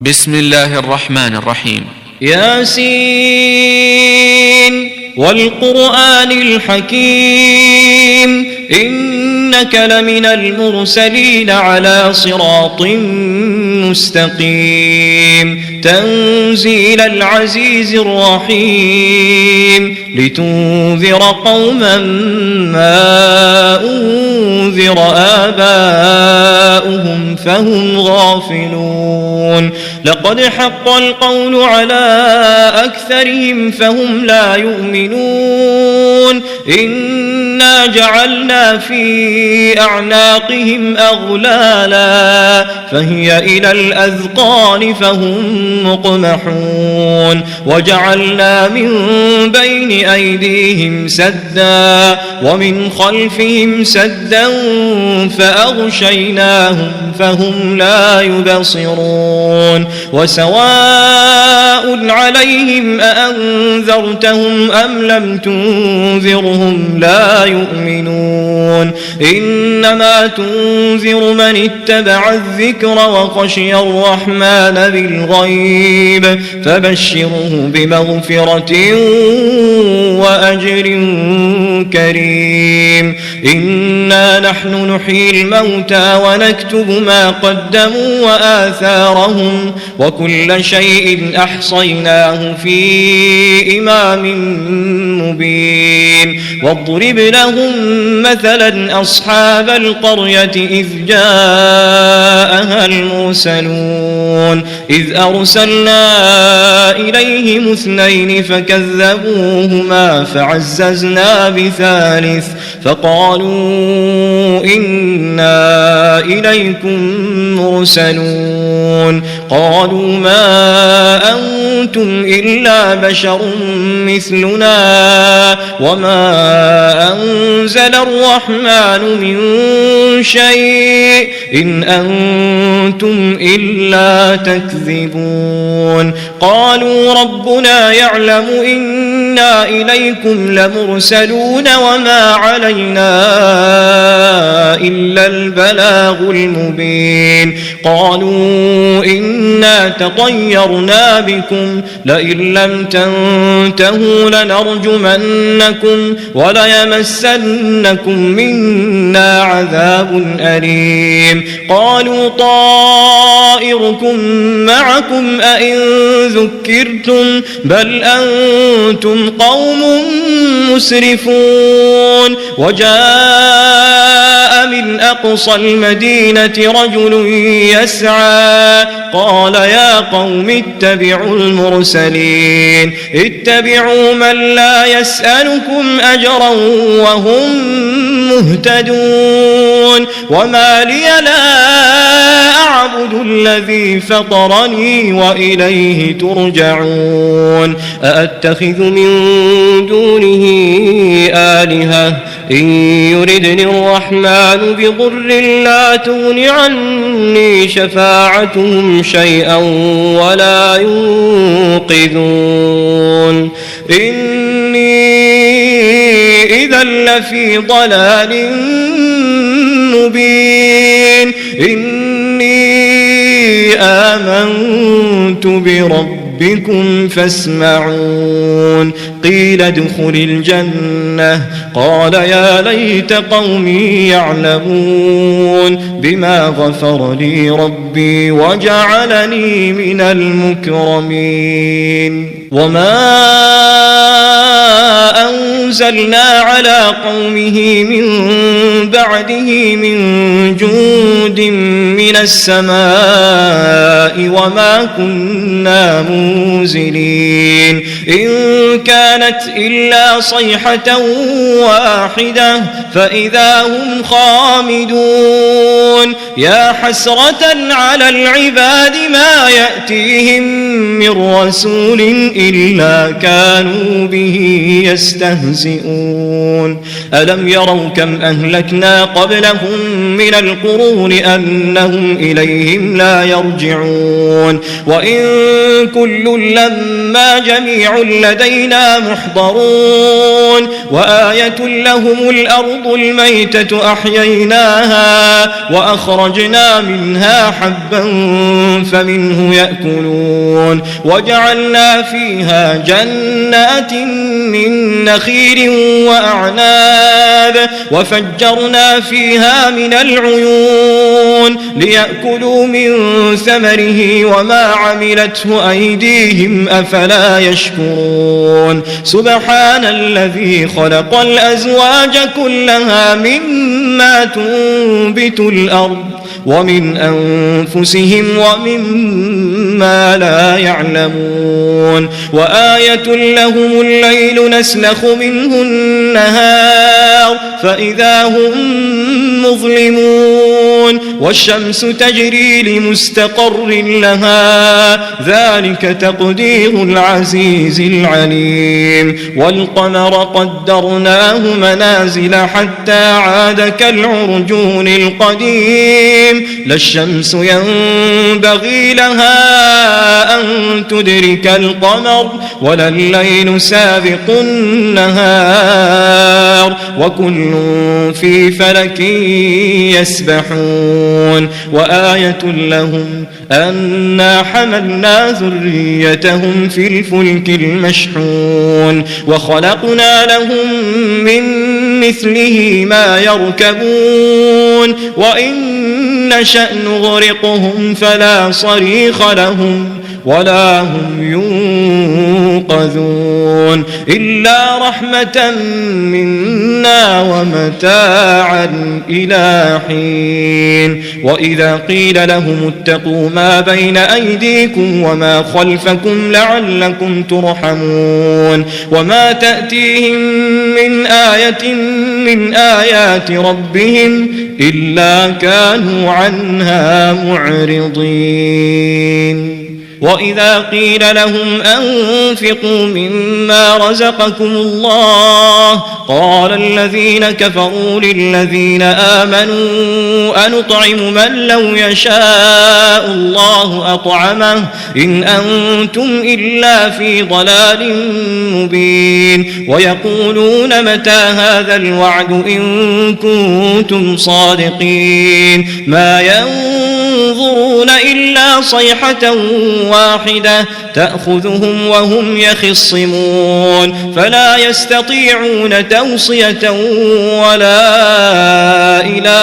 بسم الله الرحمن الرحيم. ياسين والقرآن الحكيم إنك لمن المرسلين على صراط مستقيم تنزيل العزيز الرحيم لتنذر قوما ما أنذر آباؤهم فهم غافلون لقد حق القول على أكثرهم فهم لا يؤمنون إنا جعلنا في أعناقهم أغلالا فهي إلى الأذقان فهم مقمحون وجعلنا من بين أيديهم سدا ومن خلفهم سدا فأغشيناهم فهم لا يبصرون وسواء عليهم أأنذرتهم أم لم تنذرهم لا يؤمنون إنما تنذر من اتبع الذكر وخشي الرحمن بالغيب فبشره بمغفرة وأجر كريم إنا نحن نحيي الموتى ونكتب ما قدموا وآثارهم وكل شيء أحصيناه في إمام مبين واضرب لهم مثلا أصحاب القرية إذ جاءها المرسلون إذ أرسلنا إليهم اثنين فكذبوهما فعززنا بثالث فقالوا إنا إليكم مرسلون قالوا ما أنتم إلا بشر مثلنا وما أنزل الرحمن من شيء إن أنتم إلا تكذبون قالوا ربنا يعلم إنا إليكم لمرسلون وما علينا إلا البلاغ المبين قالوا إنا تطيرنا بكم لئن لم تنتهوا لنرجمنكم وليمسنكم منا عذاب أليم قالوا طائركم معكم أئن ذكرتم بل أنتم قوم مسرفون وجاء من أقصى المدينة رجل يسعى قال يا قوم اتبعوا المرسلين اتبعوا من لا يسألكم أجرا وهم مهتدون وما لي لا أعبد الذي فطرني وإليه ترجعون أأتخذ من دونه آلهة إن يردني الرحمن بضر لا تغن عني شفاعتهم شيئا ولا ينقذون إني إذا لفي ضلال مبين إني آمنت بربكم فاسمعون قيل ادخل الجنة قال يا ليت قومي يعلمون بما غفر لي ربي وجعلني من المكرمين وما أنزلنا على قومه من بعده من جند من السماء وما كنا منزلين إن كانت إلا صيحة واحدة فإذا هم خامدون يا حسرة على العباد ما يأتيهم من رسول إلا كانوا به يستهزئون ألم يروا كم أهلكنا قبلهم من القرون أنهم إليهم لا يرجعون وإن كل لما جميع لدينا محضرون وآية لهم الأرض الميتة أحييناها وأخرجنا منها حبا فمنه يأكلون وجعلنا فيها جنات من نخيل وأعناب وفجرنا فيها من العيون ليأكلوا من ثمره وما عملته أيديهم أفلا يشكرون سبحان الذي خلق الأزواج كلها مما تنبت الأرض ومن أنفسهم ومما لا يعلمون وآية لهم الليل نسلخ منه النهار فإذا هم مظلمون والشمس تجري لمستقر لها ذلك تقدير العزيز العليم والقمر قدرناه منازل حتى عاد كالعرجون القديم لا الشمس ينبغي لها أن تدرك القمر ولا الليل سابق النهار وكل في فلك يسبحون وآية لهم أنا حملنا ذريتهم في الفلك المشحون وخلقنا لهم من مثله ما يركبون وإن نشأ نغرقهم فلا صريخ لهم ولا هم ينقذون إلا رحمة منا ومتاعا إلى حين وإذا قيل لهم اتقوا ما بين أيديكم وما خلفكم لعلكم ترحمون وما تأتيهم من آية من آيات ربهم إلا كانوا عنها معرضين وإذا قيل لهم أنفقوا مما رزقكم الله قال الذين كفروا للذين آمنوا أنطعم من لو يشاء الله أطعمه إن أنتم إلا في ضلال مبين ويقولون متى هذا الوعد إن كنتم صادقين ما ينظرون إلا صيحة واحدة تأخذهم وهم يخصمون فلا يستطيعون توصية ولا إلى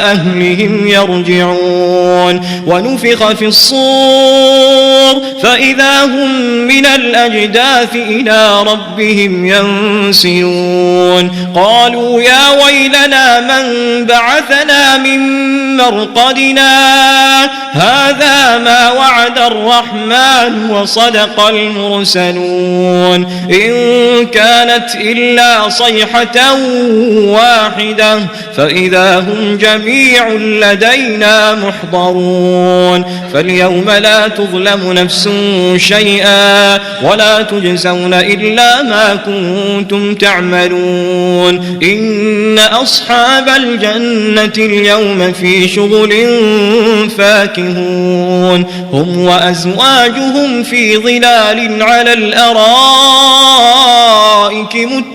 أهلهم يرجعون ونفخ في الصور فإذا هم من الأجداث إلى ربهم ينسلون قالوا يا ويلنا من بعثنا من مرقدنا هذا ما وعد الرحمن وصدق المرسلون إن كانت إلا صيحة واحدة فإذا هم جميع لدينا محضرون فاليوم لا تظلم نفس شيئا ولا تجزون إلا ما كنتم تعملون إن أصحاب الجنة اليوم في شغل فاكهون هم وأزواجهم في ظلال على الأرائك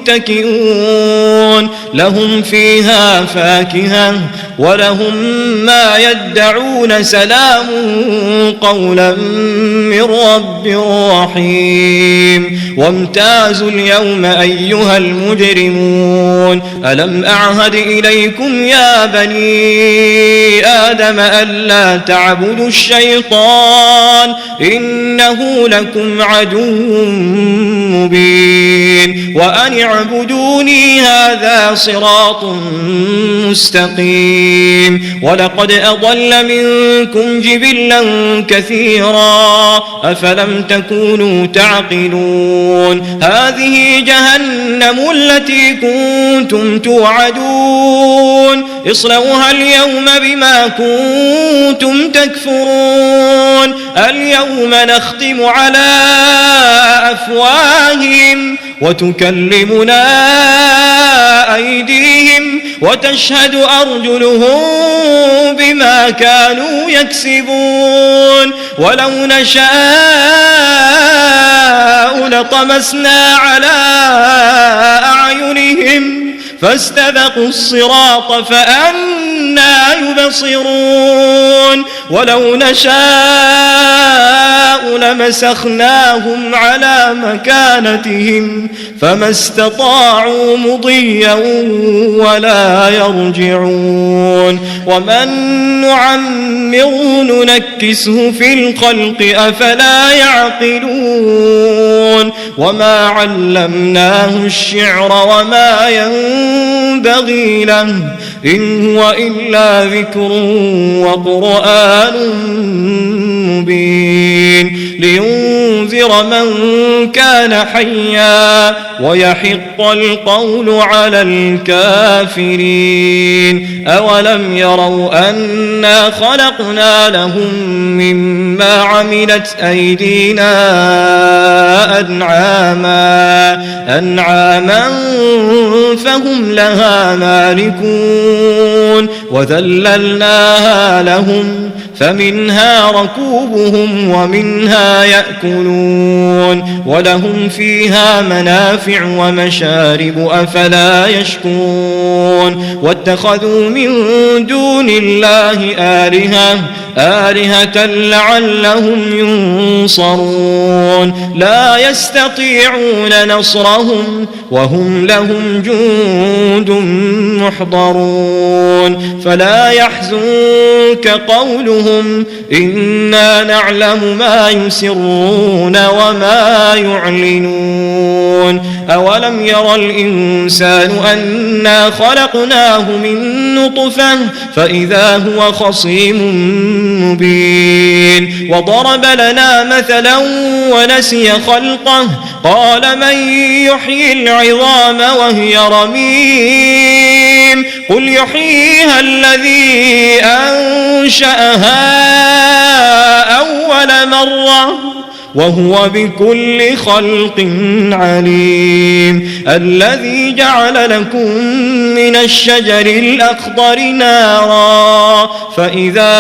متكئون لهم فيها فاكهة ولهم ما يدعون سلام قولا من رب رحيم وامتازوا اليوم أيها المجرمون ألم أعهد إليكم يا بني آدم ألا تعبدوا الشيطان إنه لكم عدو مبين وأن اعبدوني هذا صراط مستقيم ولقد أضل منكم جبلا كثيرا أفلم تكونوا تعقلون هذه جهنم التي كنتم توعدون اصلوها اليوم بما كنتم تكفرون اليوم نختم على أفواههم وتكلمنا أيديهم وتشهد أرجلهم بما كانوا يكسبون ولو نشاء لطمسنا على أعينهم فاستبقوا الصراط فأنى يبصرون ولو نشاء لمسخناهم على مكانتهم فما استطاعوا مضيا ولا يرجعون ومن نعمره ننكسه في الخلق أفلا يعقلون وما علمناه الشعر وما ينبغي له إن هو إلا ذكر وقرآن مبين لينذر من كان حيا ويحق القول على الكافرين أولم يروا أنا خلقنا لهم مما عملت أيدينا أنعاما فهم لها مالكون وذللناها لهم فمنها ركوبهم ومنها يأكلون ولهم فيها منافع ومشارب أفلا يشكرون واتخذوا من دون الله آلهة لعلهم ينصرون لا يستطيعون نصرهم وهم لهم جند محضرون فلا يحزنك قولهم إنا نعلم ما يسرون وما يعلنون أولم ير الإنسان أنا خلقناه من نطفة فإذا هو خصيم مبين وضرب لنا مثلا ونسي خلقه قال من يحيي العظام وهي رميم قل يحييها الذي أنشأها أول مرة وهو بكل خلق عليم الذي جعل لكم من الشجر الأخضر نارا فإذا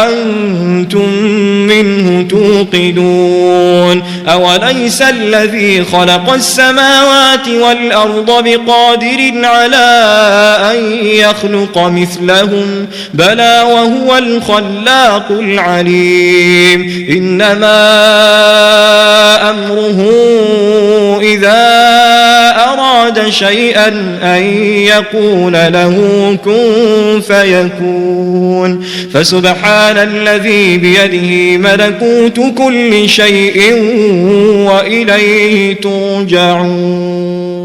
أنتم منه توقدون أوليس الذي خلق السماوات والأرض بقادر على أن يخلق مثلهم بلى وهو الخلاق العليم إنما أمره إذا أراد شيئا أن يقول له كن فيكون فسبحان الذي بيده ملكوت كل شيء وإليه ترجعون.